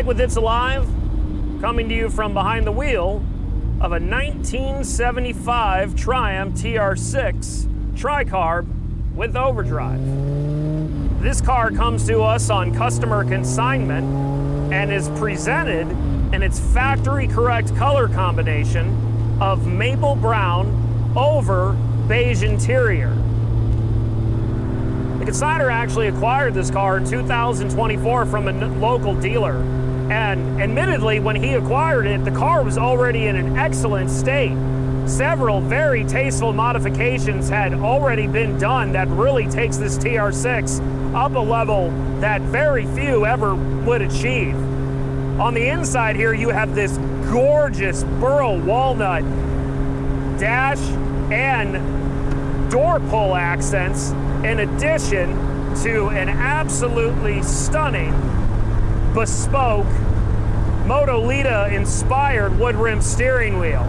with It's Alive, coming to you from behind the wheel of a 1975 Triumph TR6 TriCarb with Overdrive. This car comes to us on customer consignment and is presented in its factory correct color combination of maple brown over beige interior. The consignor actually acquired this car in 2024 from a local dealer, and admittedly, when he acquired it, the car was already in an excellent state. Several very tasteful modifications had already been done that really takes this TR6 up a level that very few ever would achieve. On the inside here, you have this gorgeous Burl Walnut dash and door pull accents, in addition to an absolutely stunning, bespoke, Motolita inspired wood rim steering wheel.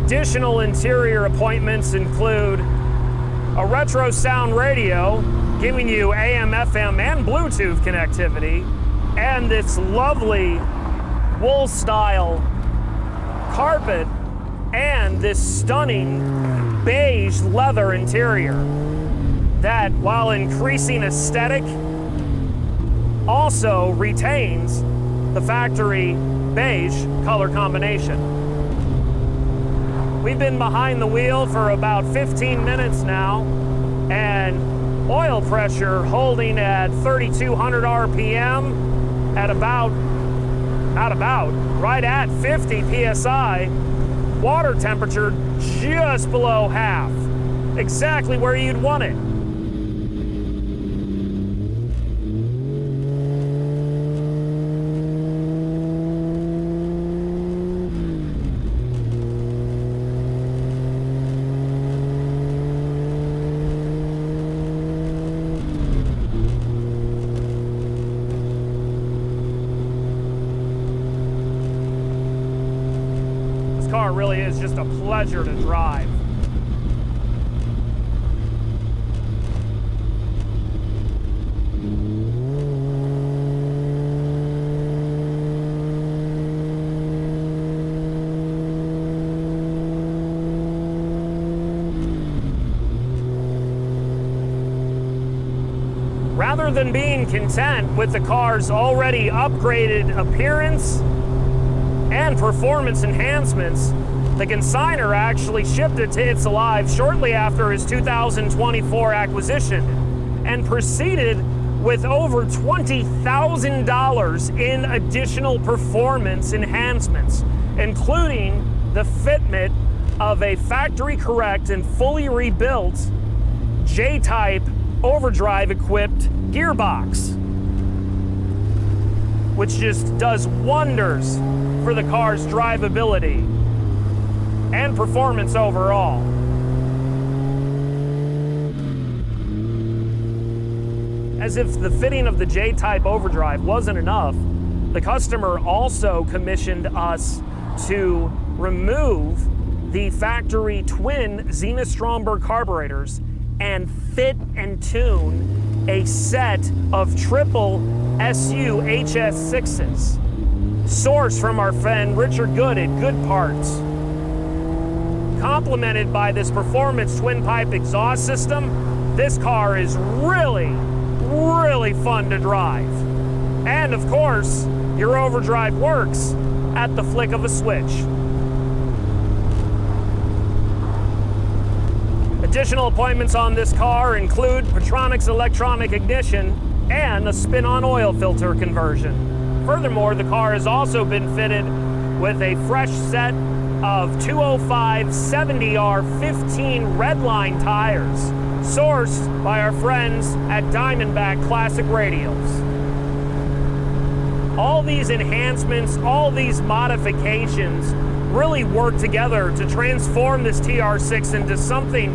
Additional interior appointments include a RETROSOUND radio, giving you AM, FM, and Bluetooth connectivity, and this lovely wool style carpet, and this stunning beige leather interior that, while increasing aesthetic, also retains the factory beige color combination. We've been behind the wheel for about 15 minutes now, and oil pressure holding at 3,200 RPM at right at 50 PSI. Water temperature just below half, exactly where you'd want it. Car really is just a pleasure to drive. Rather than being content with the car's already upgraded appearance and performance enhancements, the consignor actually shipped it to It's Alive shortly after his 2024 acquisition and proceeded with over $20,000 in additional performance enhancements, including the fitment of a factory correct and fully rebuilt J-type Overdrive equipped gearbox, which just does wonders for the car's drivability and performance overall. As if the fitting of the J-type Overdrive wasn't enough, the customer also commissioned us to remove the factory twin Zenith Stromberg carburetors and fit and tune a set of triple SU HS6s. Sourced from our friend Richard Good at Good Parts. Complemented by this performance twin pipe exhaust system, this car is really, really fun to drive. And of course, your overdrive works at the flick of a switch. Additional appointments on this car include Petronix electronic ignition and a spin-on oil filter conversion. Furthermore, the car has also been fitted with a fresh set of 205 70R 15 Redline tires, sourced by our friends at Diamondback Classic Radials. All these enhancements, all these modifications really work together to transform this TR6 into something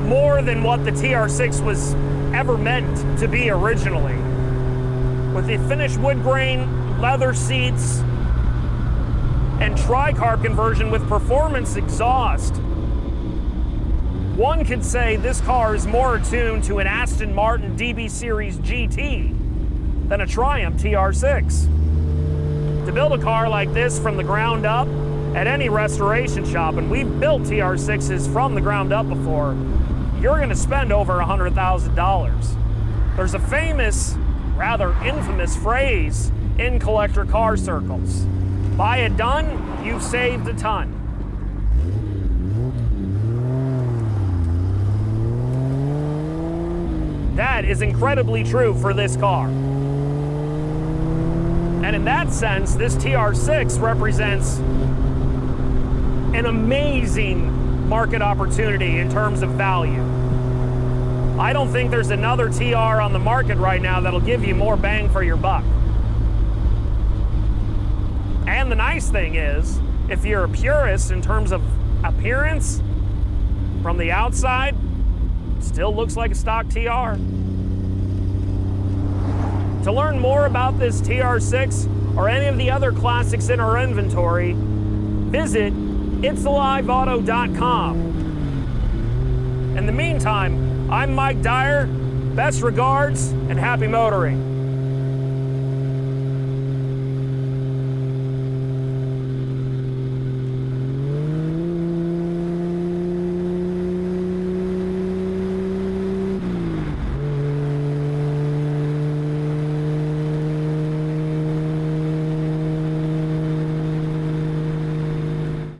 more than what the TR6 was ever meant to be originally. With the finished wood grain, leather seats, and TriCarb conversion with performance exhaust, one could say this car is more attuned to an Aston Martin DB Series GT than a Triumph TR6. To build a car like this from the ground up at any restoration shop, and we've built TR6s from the ground up before, you're gonna spend over $100,000. There's a famous, rather infamous phrase in collector car circles. Buy it done, you've saved a ton. That is incredibly true for this car. And in that sense, this TR6 represents an amazing market opportunity in terms of value. I don't think there's another TR on the market right now that'll give you more bang for your buck. And the nice thing is, if you're a purist in terms of appearance, from the outside, still looks like a stock TR. To learn more about this TR6 or any of the other classics in our inventory, visit itsaliveauto.com. In the meantime, I'm Mike Dyer. Best regards and happy motoring.